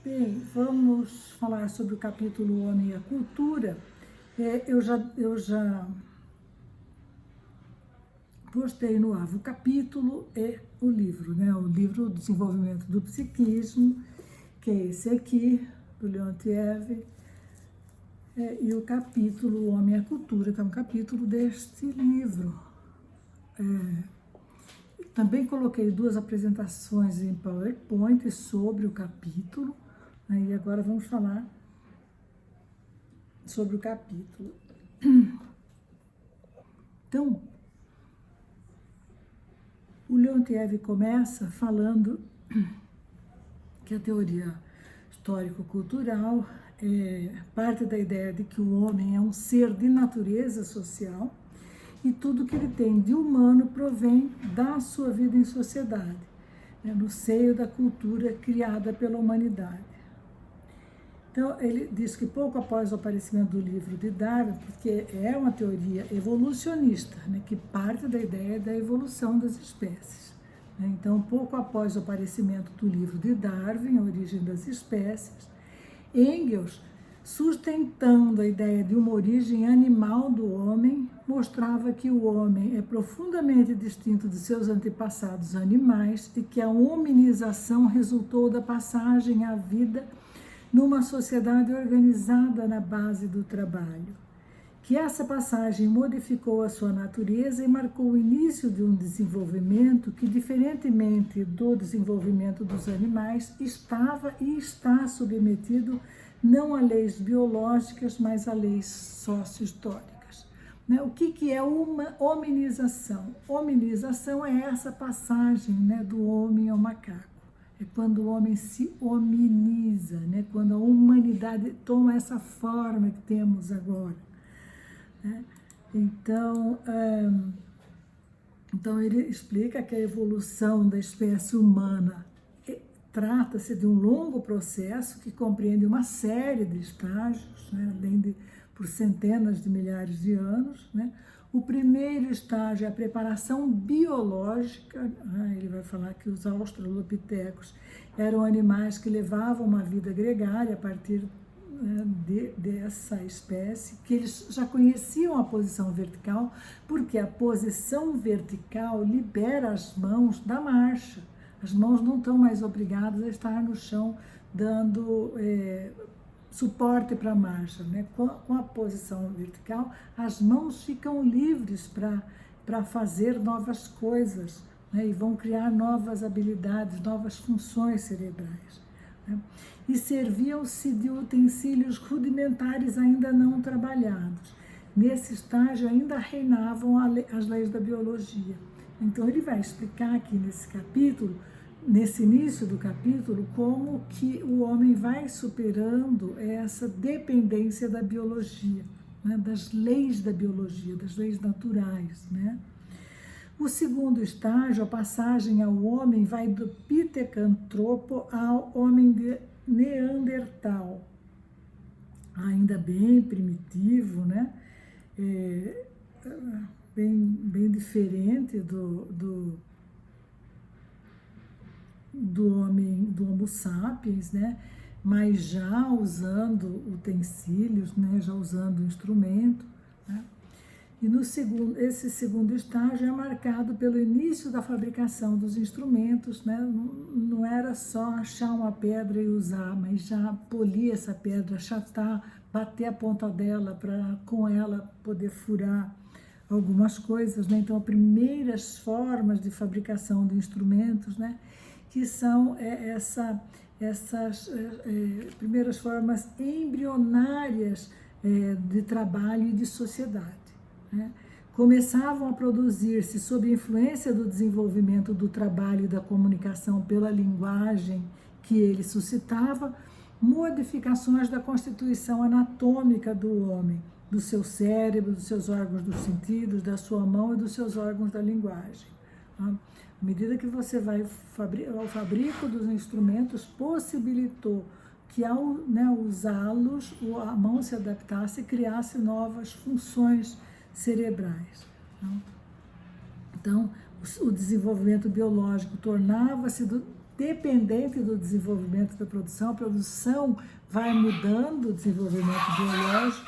Bem, vamos falar sobre o capítulo Homem e a Cultura. Eu já postei no ar o capítulo e o livro, né? O livro Desenvolvimento do Psiquismo, que é esse aqui, do Leontiev, e o capítulo Homem e a Cultura, que é um capítulo deste livro. Também coloquei 2 apresentações em PowerPoint sobre o capítulo, né? E agora vamos falar sobre o capítulo. Então, o Leontiev começa falando que a teoria histórico-cultural parte da ideia de que o homem é um ser de natureza social e tudo que ele tem de humano provém da sua vida em sociedade, né, no seio da cultura criada pela humanidade. Então, ele diz que pouco após o aparecimento do livro de Darwin, porque é uma teoria evolucionista, né, que parte da ideia da evolução das espécies. Né? Então, pouco após o aparecimento do livro de Darwin, A Origem das Espécies, Engels, sustentando a ideia de uma origem animal do homem, mostrava que o homem é profundamente distinto de seus antepassados animais e que a hominização resultou da passagem à vida numa sociedade organizada na base do trabalho, que essa passagem modificou a sua natureza e marcou o início de um desenvolvimento que, diferentemente do desenvolvimento dos animais, estava e está submetido não a leis biológicas, mas a leis sócio-históricas. Né? O que é uma hominização? Hominização é essa passagem, né, do homem ao macaco. É quando o homem se hominiza, né? Quando a humanidade toma essa forma que temos agora. Né? Então ele explica que a evolução da espécie humana trata-se de um longo processo que compreende uma série de estágios, né? Além de por centenas de milhares de anos. Né? O primeiro estágio é a preparação biológica. Né? Ele vai falar que os australopitecos eram animais que levavam uma vida gregária a partir dessa espécie, que eles já conheciam a posição vertical, porque a posição vertical libera as mãos da marcha. As mãos não estão mais obrigadas a estar no chão dando suporte para a marcha. Né? Com a posição vertical, as mãos ficam livres para fazer novas coisas, né? E vão criar novas habilidades, novas funções cerebrais. Né? E serviam-se de utensílios rudimentares ainda não trabalhados. Nesse estágio ainda reinavam as leis da biologia. Então ele vai explicar aqui nesse capítulo, nesse início do capítulo, como que o homem vai superando essa dependência da biologia, né, das leis da biologia, das leis naturais, né? O segundo estágio, a passagem ao homem, vai do pitecantropo ao homem de Neandertal, ainda bem primitivo, né? Bem diferente do homem, do Homo sapiens, né? Mas já usando utensílios, né? Já usando instrumento. Né? E esse segundo estágio é marcado pelo início da fabricação dos instrumentos, né? Não era só achar uma pedra e usar, mas já polir essa pedra, achatar, bater a ponta dela para com ela poder furar algumas coisas, né? Então, as primeiras formas de fabricação de instrumentos, né? Que são essas primeiras formas embrionárias de trabalho e de sociedade. Né? Começavam a produzir-se, sob a influência do desenvolvimento do trabalho e da comunicação pela linguagem que ele suscitava, modificações da constituição anatômica do homem, do seu cérebro, dos seus órgãos dos sentidos, da sua mão e dos seus órgãos da linguagem. Tá? À medida que você vai, o fabrico dos instrumentos possibilitou que ao, né, usá-los, a mão se adaptasse e criasse novas funções cerebrais. Então, o desenvolvimento biológico tornava-se dependente do desenvolvimento da produção. A produção vai mudando o desenvolvimento biológico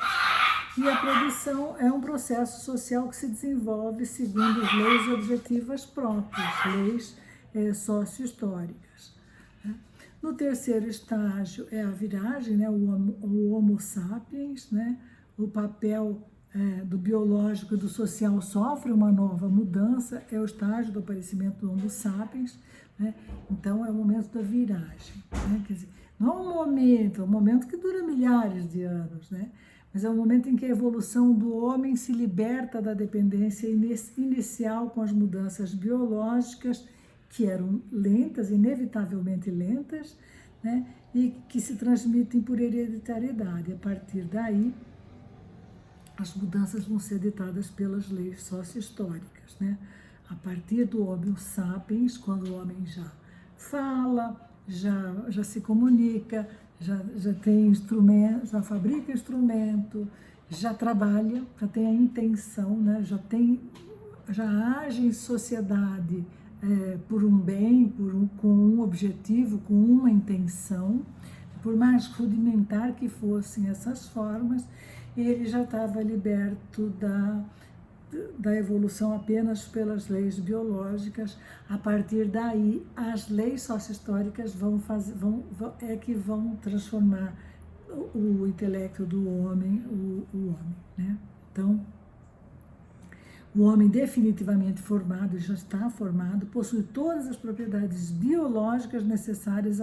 e a produção é um processo social que se desenvolve segundo as leis objetivas próprias, leis sócio-históricas. No terceiro estágio é a viragem, né, o Homo sapiens, né, o papel do biológico e do social sofre uma nova mudança, é o estágio do aparecimento do Homo sapiens, né, então é o momento da viragem. Né, quer dizer, não é um momento que dura milhares de anos, né, mas é o momento em que a evolução do homem se liberta da dependência inicial com as mudanças biológicas, que eram lentas, inevitavelmente lentas, né, e que se transmitem por hereditariedade. A partir daí, as mudanças vão ser ditadas pelas leis sócio-históricas, né? A partir do Homo sapiens, quando o homem já fala, já se comunica, já tem instrumento, já fabrica instrumento, já trabalha, já tem a intenção, né? Já age em sociedade por um bem, com um objetivo, com uma intenção, por mais rudimentar que fossem essas formas, ele já estava liberto da evolução apenas pelas leis biológicas. A partir daí, as leis sócio-históricas que vão transformar o intelecto do homem, o homem, né? Então, o homem definitivamente formado, já está formado, possui todas as propriedades biológicas necessárias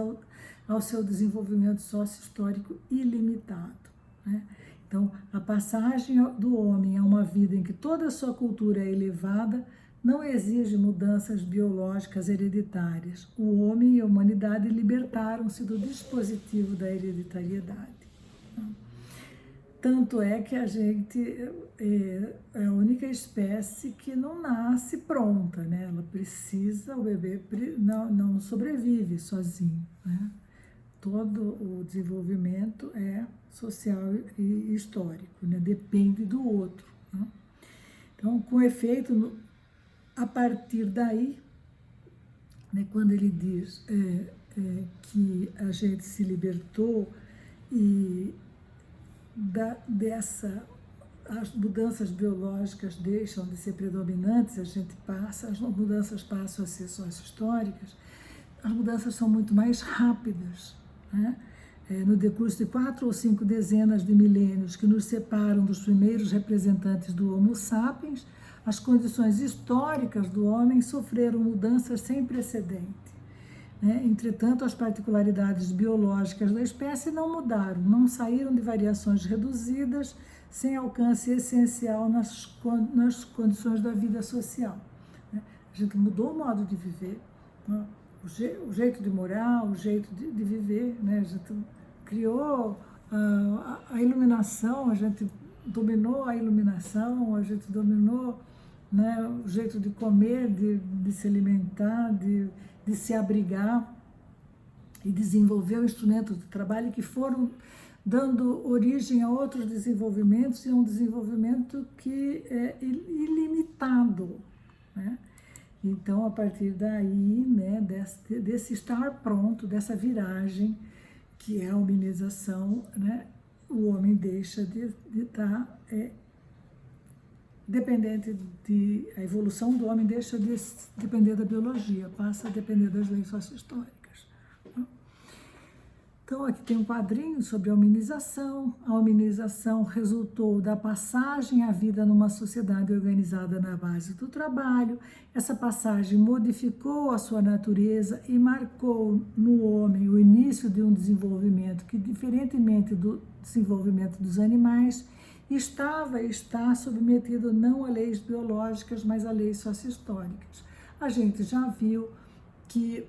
ao seu desenvolvimento sócio-histórico ilimitado, né? Então, a passagem do homem a uma vida em que toda a sua cultura é elevada não exige mudanças biológicas hereditárias. O homem e a humanidade libertaram-se do dispositivo da hereditariedade. Tanto é que a gente é a única espécie que não nasce pronta, né? Ela precisa, o bebê não sobrevive sozinho, né? Todo o desenvolvimento é social e histórico, né? Depende do outro, né? Então, com efeito, a partir daí, né, quando ele diz que a gente se libertou e as mudanças biológicas deixam de ser predominantes, as mudanças passam a ser sócio-históricas, as mudanças são muito mais rápidas, né? No decurso de 4 ou 5 dezenas de milênios que nos separam dos primeiros representantes do Homo sapiens, as condições históricas do homem sofreram mudanças sem precedente, né? Entretanto, as particularidades biológicas da espécie não mudaram, não saíram de variações reduzidas, sem alcance essencial nas condições da vida social, né? A gente mudou o modo de viver, né? O jeito de morar, o jeito de viver, né? A gente criou a iluminação, a gente dominou a iluminação, a gente dominou, né, o jeito de comer, de se alimentar, de se abrigar, e desenvolver o instrumento de trabalho que foram dando origem a outros desenvolvimentos, e um desenvolvimento que é ilimitado, né? Então, a partir daí, né, desse estar pronto, dessa viragem, que é a humanização, né, o homem deixa de estar dependente a evolução do homem deixa de depender da biologia, passa a depender das leis sócio-históricas. Então, aqui tem um quadrinho sobre a hominização. A hominização resultou da passagem à vida numa sociedade organizada na base do trabalho. Essa passagem modificou a sua natureza e marcou no homem o início de um desenvolvimento que, diferentemente do desenvolvimento dos animais, estava e está submetido não a leis biológicas, mas a leis sócio-históricas. A gente já viu que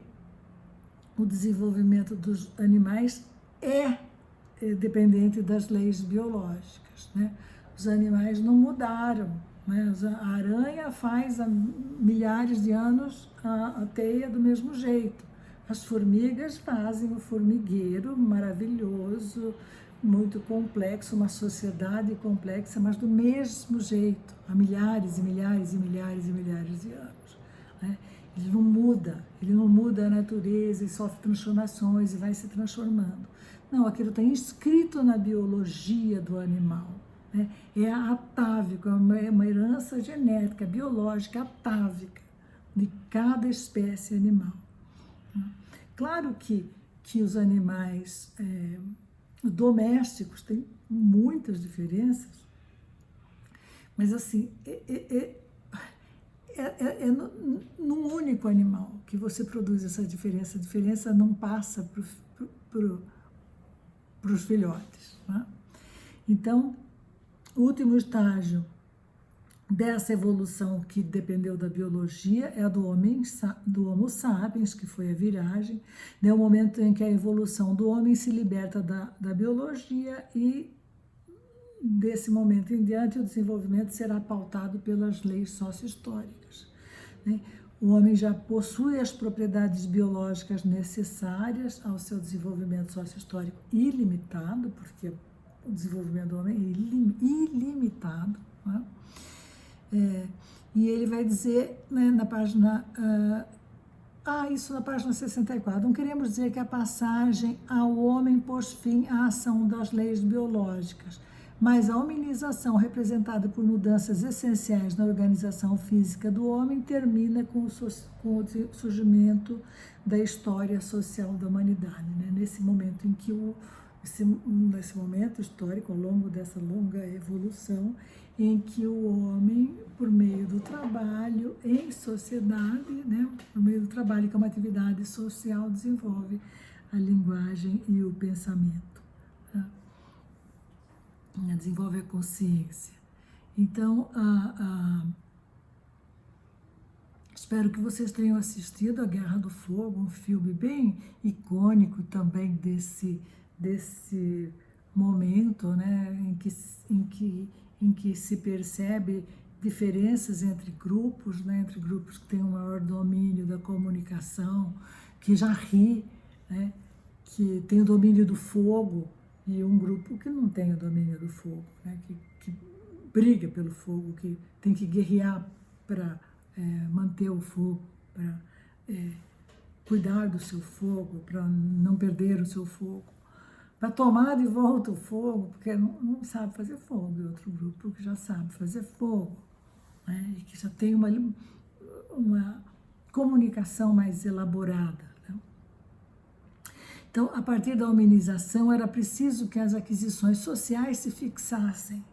o desenvolvimento dos animais é dependente das leis biológicas, né? Os animais não mudaram, né? A aranha faz há milhares de anos a teia do mesmo jeito. As formigas fazem o formigueiro maravilhoso, muito complexo, uma sociedade complexa, mas do mesmo jeito, há milhares e milhares e milhares e milhares de anos, né? ele não muda a natureza e sofre transformações e vai se transformando. Não, aquilo está inscrito na biologia do animal, né? É atávico, é uma herança genética, biológica, atávica de cada espécie animal. Claro que os animais domésticos têm muitas diferenças, mas assim, num único animal que você produz essa diferença. A diferença não passa para os filhotes, né? Então, o último estágio dessa evolução que dependeu da biologia é a do Homo sapiens, que foi a viragem, né? O momento em que a evolução do homem se liberta da biologia e desse momento em diante, o desenvolvimento será pautado pelas leis sócio-históricas, né? O homem já possui as propriedades biológicas necessárias ao seu desenvolvimento sócio-histórico ilimitado, porque o desenvolvimento do homem é ilimitado, né? E ele vai dizer, né, na página... isso na página 64. Não queremos dizer que a passagem ao homem pôs fim à ação das leis biológicas, mas a hominização, representada por mudanças essenciais na organização física do homem, termina com o surgimento da história social da humanidade, né? Nesse momento em que nesse momento histórico, ao longo dessa longa evolução, em que o homem, por meio do trabalho em sociedade, né, por meio do trabalho, que é uma atividade social, desenvolve a linguagem e o pensamento, tá? Desenvolve a consciência. Então, espero que vocês tenham assistido a Guerra do Fogo, um filme bem icônico também desse momento, né, em que se percebe diferenças entre grupos, né, entre grupos que têm um maior domínio da comunicação, que já ri, né, que tem o domínio do fogo, e um grupo que não tem o domínio do fogo, né, que briga pelo fogo, que tem que guerrear para manter o fogo, para cuidar do seu fogo, para não perder o seu fogo, para tomar de volta o fogo, porque não sabe fazer fogo, e outro grupo que já sabe fazer fogo, né, e que já tem uma comunicação mais elaborada. Então, a partir da hominização, era preciso que as aquisições sociais se fixassem.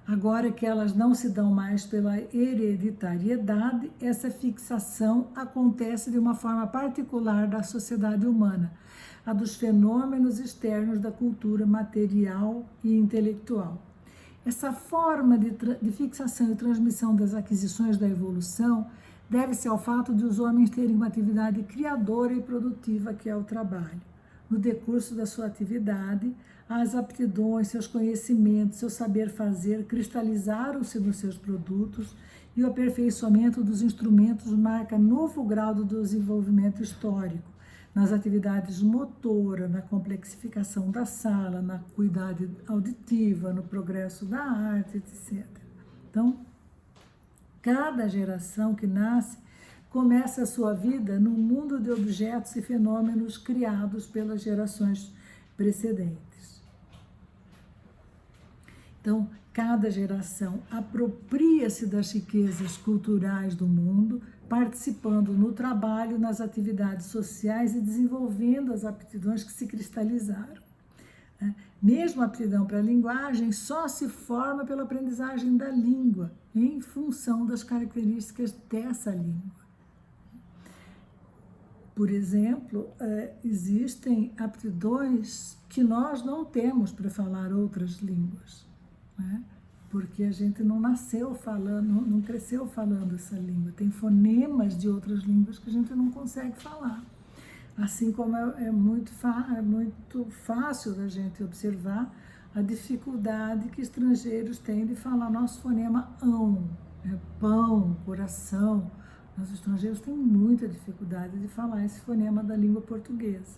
Agora que elas não se dão mais pela hereditariedade, essa fixação acontece de uma forma particular da sociedade humana, a dos fenômenos externos da cultura material e intelectual. Essa forma de fixação e transmissão das aquisições da evolução deve-se ao fato de os homens terem uma atividade criadora e produtiva, que é o trabalho. No decurso da sua atividade, as aptidões, seus conhecimentos, seu saber fazer cristalizaram-se nos seus produtos e o aperfeiçoamento dos instrumentos marca novo grau do desenvolvimento histórico, nas atividades motora, na complexificação da sala, na acuidade auditiva, no progresso da arte, etc. Então, cada geração que nasce começa a sua vida num mundo de objetos e fenômenos criados pelas gerações precedentes. Então, cada geração apropria-se das riquezas culturais do mundo, participando no trabalho, nas atividades sociais e desenvolvendo as aptidões que se cristalizaram. Mesmo a aptidão para a linguagem só se forma pela aprendizagem da língua, em função das características dessa língua. Por exemplo, existem aptidões que nós não temos para falar outras línguas, né? Porque a gente não nasceu falando, não cresceu falando essa língua. Tem fonemas de outras línguas que a gente não consegue falar. Assim como é muito fácil da gente observar a dificuldade que estrangeiros têm de falar nosso fonema ão, pão, coração. Os estrangeiros têm muita dificuldade de falar esse fonema da língua portuguesa.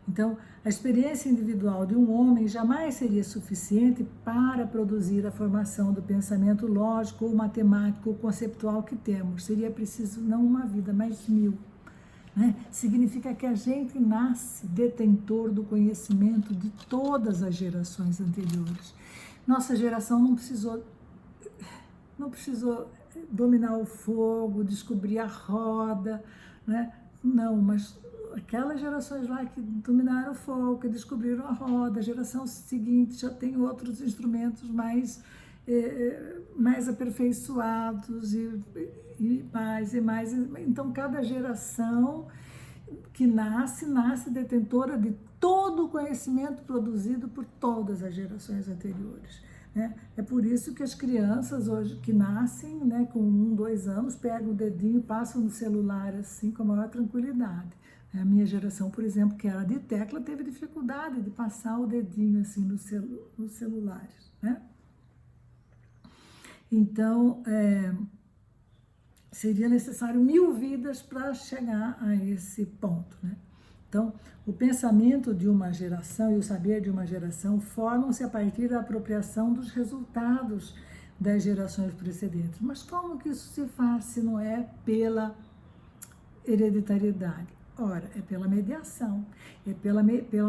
Então, a experiência individual de um homem jamais seria suficiente para produzir a formação do pensamento lógico ou matemático ou conceptual que temos. Seria preciso não uma vida, mas 1000. Né? Significa que a gente nasce detentor do conhecimento de todas as gerações anteriores. Nossa geração não precisou dominar o fogo, descobrir a roda, né? Não, mas aquelas gerações lá que dominaram o fogo, que descobriram a roda, a geração seguinte já tem outros instrumentos mais aperfeiçoados e mais. Então, cada geração que nasce detentora de todo o conhecimento produzido por todas as gerações anteriores. Né? É por isso que as crianças hoje que nascem, né, com 1, 2 anos, pegam o dedinho, passam no celular assim com a maior tranquilidade. A minha geração, por exemplo, que era de tecla, teve dificuldade de passar o dedinho assim nos celulares. Né? Então, seria necessário 1000 vidas para chegar a esse ponto. Né? Então, o pensamento de uma geração e o saber de uma geração formam-se a partir da apropriação dos resultados das gerações precedentes. Mas como que isso se faz se não é pela hereditariedade? Ora, é pela mediação, é pela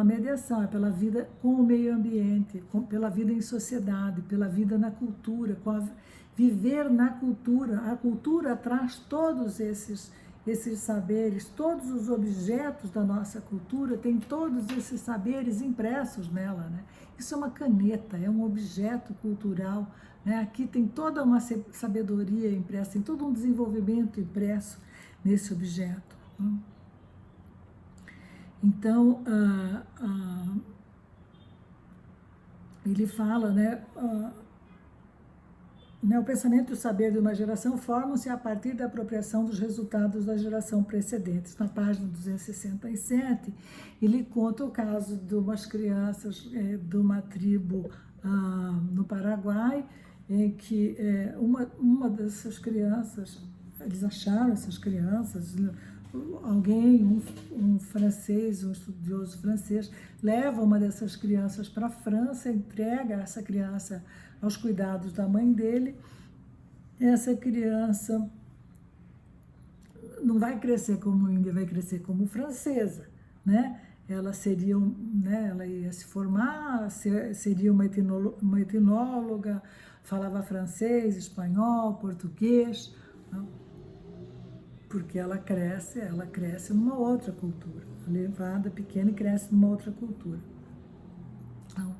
mediação, é pela vida com o meio ambiente, pela vida em sociedade, pela vida na cultura, viver na cultura. A cultura traz todos esses saberes, todos os objetos da nossa cultura têm todos esses saberes impressos nela, né? Isso é uma caneta, é um objeto cultural, né? Aqui tem toda uma sabedoria impressa, tem todo um desenvolvimento impresso nesse objeto. Então, ele fala, né? O pensamento e o saber de uma geração formam-se a partir da apropriação dos resultados da geração precedente. Na página 267, ele conta o caso de umas crianças de uma tribo no Paraguai, em que uma dessas crianças, eles acharam essas crianças, alguém, um francês, um estudioso francês, leva uma dessas crianças para a França, entrega essa criança aos cuidados da mãe dele. Essa criança não vai crescer como índia, vai crescer como francesa, né? Ela seria, né, ela ia se formar, seria uma etnóloga, falava francês, espanhol, português, não? Porque ela cresce numa outra cultura, levada pequena e cresce numa outra cultura. Então,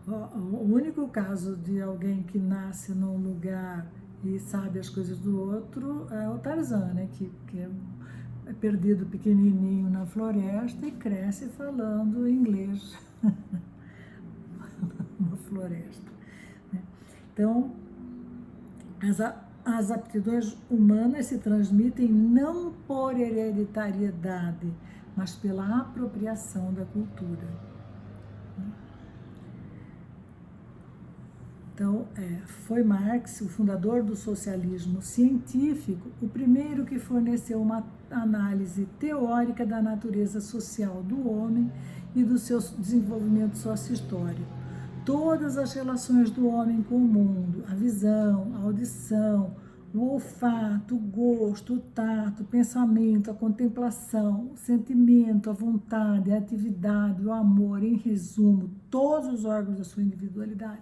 o único caso de alguém que nasce num lugar e sabe as coisas do outro é o Tarzan, né? Que é perdido pequenininho na floresta e cresce falando inglês na floresta. Né? Então, as aptidões humanas se transmitem não por hereditariedade, mas pela apropriação da cultura. Então, foi Marx, o fundador do socialismo científico, o primeiro que forneceu uma análise teórica da natureza social do homem e do seu desenvolvimento sócio-histórico. Todas as relações do homem com o mundo, a visão, a audição, o olfato, o gosto, o tato, o pensamento, a contemplação, o sentimento, a vontade, a atividade, o amor, em resumo, todos os órgãos da sua individualidade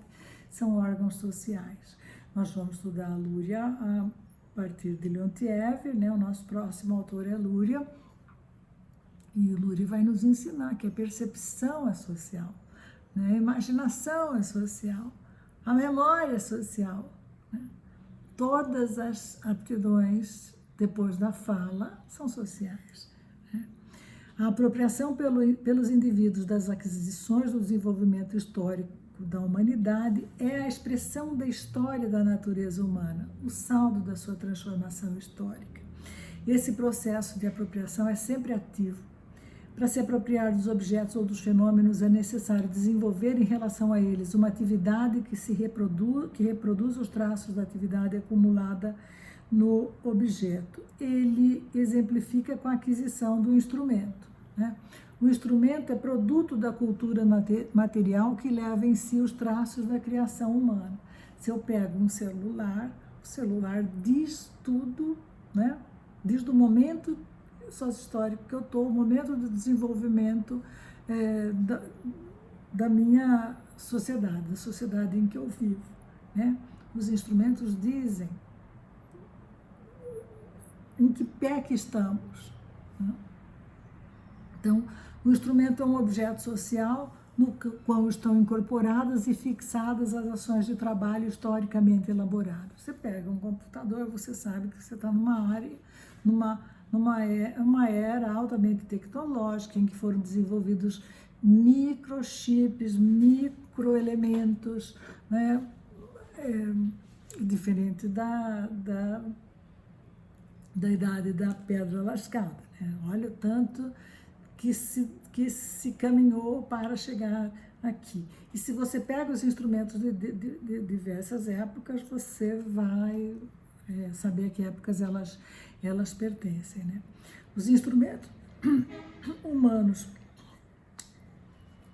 são órgãos sociais. Nós vamos estudar a Luria a partir de Leontiev, né? O nosso próximo autor é Luria, e o Luria vai nos ensinar que a percepção é social, né? A imaginação é social, a memória é social, né? Todas as aptidões depois da fala são sociais, né? A apropriação pelos indivíduos das aquisições do desenvolvimento histórico da humanidade é a expressão da história da natureza humana, o saldo da sua transformação histórica. Esse processo de apropriação é sempre ativo. Para se apropriar dos objetos ou dos fenômenos, é necessário desenvolver em relação a eles uma atividade que reproduz os traços da atividade acumulada no objeto. Ele exemplifica com a aquisição do instrumento, né? O instrumento é produto da cultura material que leva em si os traços da criação humana. Se eu pego um celular, o celular diz tudo, né? Diz do momento sócio-histórico que eu estou, o momento do desenvolvimento da minha sociedade, da sociedade em que eu vivo, né? Os instrumentos dizem em que pé que estamos, né? Então, o instrumento é um objeto social no qual estão incorporadas e fixadas as ações de trabalho historicamente elaboradas. Você pega um computador, você sabe que você está numa área, uma era altamente tecnológica em que foram desenvolvidos microchips, microelementos, né? Diferente da idade da pedra lascada, né? Olha o tanto que se caminhou para chegar aqui. E se você pega os instrumentos de diversas épocas, você vai saber a que épocas elas pertencem, né? Os instrumentos humanos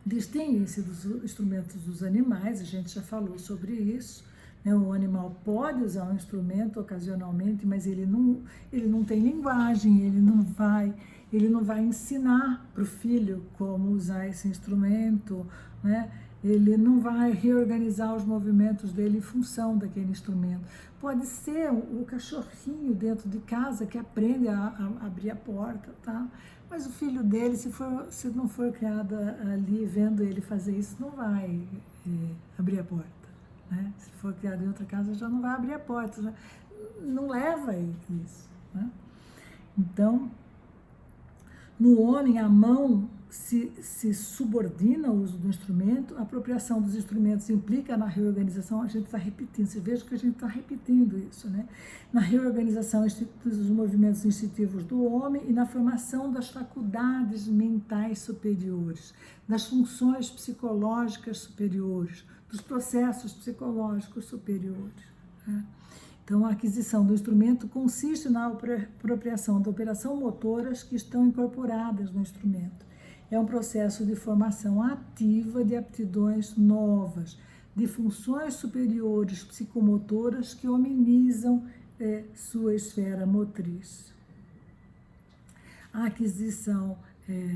distinguem-se dos instrumentos dos animais, a gente já falou sobre isso, né? O animal pode usar um instrumento ocasionalmente, mas ele não tem linguagem, ele não vai ensinar para o filho como usar esse instrumento, né? Ele não vai reorganizar os movimentos dele em função daquele instrumento. Pode ser o cachorrinho dentro de casa que aprende a abrir a porta, tá? Mas o filho dele, se não for criado ali vendo ele fazer isso, não vai abrir a porta, né? Se for criado em outra casa, já não vai abrir a porta, né? Não leva isso, né? Então, no homem, a mão se subordina ao uso do instrumento, a apropriação dos instrumentos implica na reorganização, a gente está repetindo, você veja que a gente está repetindo isso, né? Na reorganização dos movimentos instintivos do homem e na formação das faculdades mentais superiores, das funções psicológicas superiores, dos processos psicológicos superiores, né? Então, a aquisição do instrumento consiste na apropriação de operações motoras que estão incorporadas no instrumento. É um processo de formação ativa de aptidões novas, de funções superiores psicomotoras que hominizam sua esfera motriz. A aquisição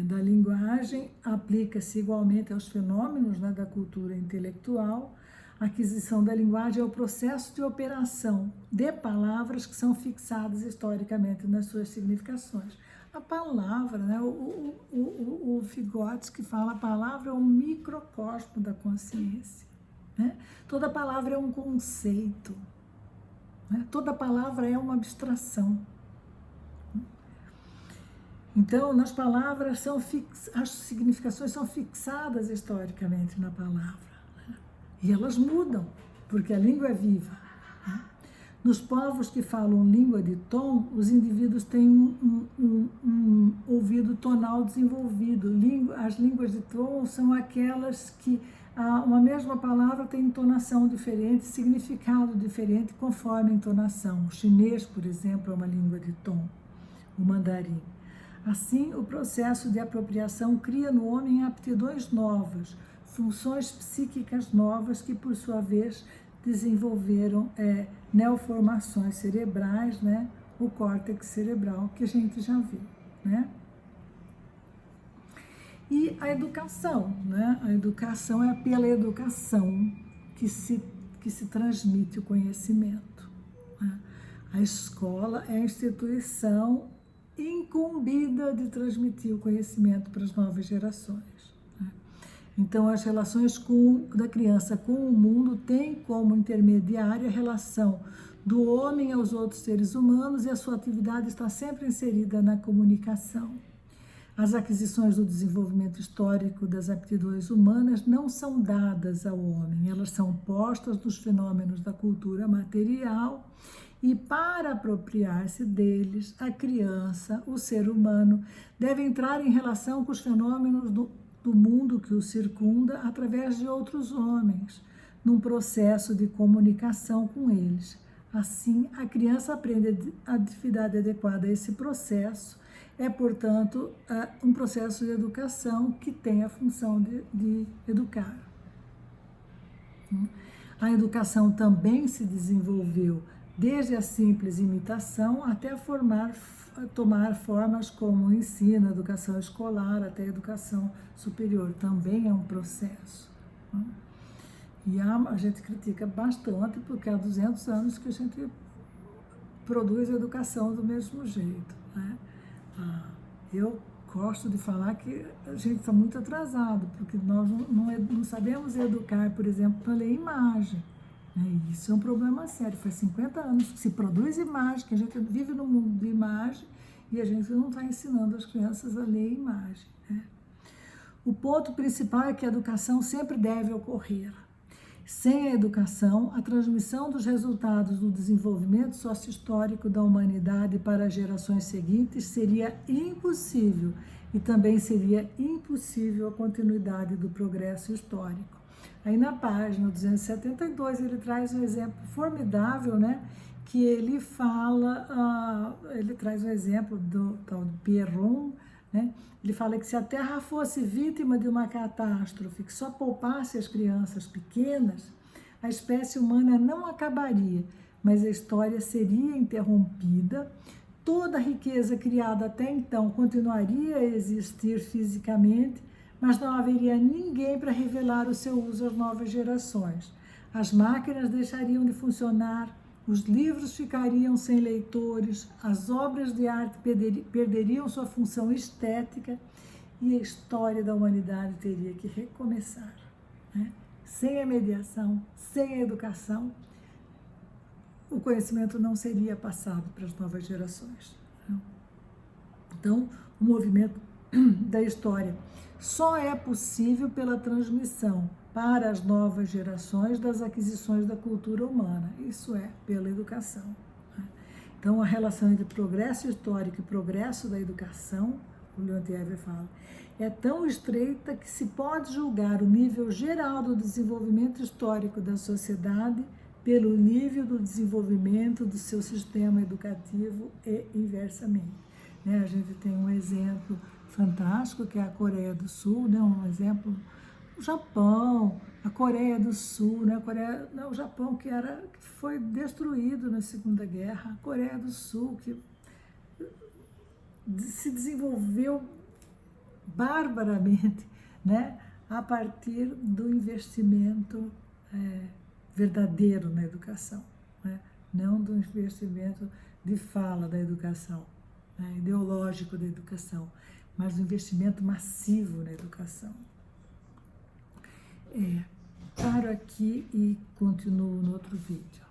da linguagem aplica-se igualmente aos fenômenos, né, da cultura intelectual. A aquisição da linguagem é o processo de operação de palavras que são fixadas historicamente nas suas significações. A palavra, né, o Vygotsky fala, a palavra é um microcosmo da consciência, né? Toda palavra é um conceito, né? Toda palavra é uma abstração. Então, nas palavras, as significações são fixadas historicamente na palavra, né? E elas mudam, porque a língua é viva, né? Nos povos que falam língua de tom, os indivíduos têm um ouvido tonal desenvolvido. As línguas de tom são aquelas que uma mesma palavra tem entonação diferente, significado diferente conforme a entonação. O chinês, por exemplo, é uma língua de tom, o mandarim. Assim, o processo de apropriação cria no homem aptidões novas, funções psíquicas novas que, por sua vez, desenvolveram neoformações cerebrais, né? O córtex cerebral, que a gente já viu, né? E a educação, né? A educação é pela educação que se transmite o conhecimento, né? A escola é a instituição incumbida de transmitir o conhecimento para as novas gerações. Então, as relações da criança com o mundo têm como intermediária a relação do homem aos outros seres humanos e a sua atividade está sempre inserida na comunicação. As aquisições do desenvolvimento histórico das aptidões humanas não são dadas ao homem, elas são postas nos fenômenos da cultura material e, para apropriar-se deles, a criança, o ser humano, deve entrar em relação com os fenômenos do mundo que o circunda através de outros homens, num processo de comunicação com eles. Assim, a criança aprende a atividade adequada a esse processo, é, portanto, um processo de educação que tem a função de educar. A educação também se desenvolveu desde a simples imitação até tomar formas como o ensino, a educação escolar, até a educação superior. Também é um processo. E a gente critica bastante, porque há 200 anos que a gente produz a educação do mesmo jeito, né? Eu gosto de falar que a gente está muito atrasado, porque nós não sabemos educar, por exemplo, para ler imagem, né? Isso é um problema sério. Faz 50 anos que se produz imagem, que a gente vive num mundo de imagem e a gente não está ensinando as crianças a ler imagem, né? O ponto principal é que a educação sempre deve ocorrer. Sem a educação, a transmissão dos resultados do desenvolvimento sócio-histórico da humanidade para as gerações seguintes seria impossível e também seria impossível a continuidade do progresso histórico. Aí na página 272 ele traz um exemplo formidável, né? Que ele fala, ele traz um exemplo do tal de Pierron, né? Ele fala que se a Terra fosse vítima de uma catástrofe que só poupasse as crianças pequenas, a espécie humana não acabaria, mas a história seria interrompida, toda a riqueza criada até então continuaria a existir fisicamente, mas não haveria ninguém para revelar o seu uso às novas gerações. As máquinas deixariam de funcionar, os livros ficariam sem leitores, as obras de arte perderiam sua função estética e a história da humanidade teria que recomeçar, né? Sem a mediação, sem a educação, o conhecimento não seria passado para as novas gerações. Então, o movimento da história só é possível pela transmissão para as novas gerações das aquisições da cultura humana, isso é, pela educação. Então, a relação entre progresso histórico e progresso da educação, o Leontiev fala, é tão estreita que se pode julgar o nível geral do desenvolvimento histórico da sociedade pelo nível do desenvolvimento do seu sistema educativo e inversamente. Né? A gente tem um exemplo fantástico, que é a Coreia do Sul, né? Um exemplo, o Japão, a Coreia do Sul, né? O Japão que foi destruído na Segunda Guerra, a Coreia do Sul que se desenvolveu barbaramente, né? A partir do investimento verdadeiro na educação, né? Não do investimento de fala da educação, né? Ideológico da educação, mas do investimento massivo na educação. Paro aqui e continuo no outro vídeo.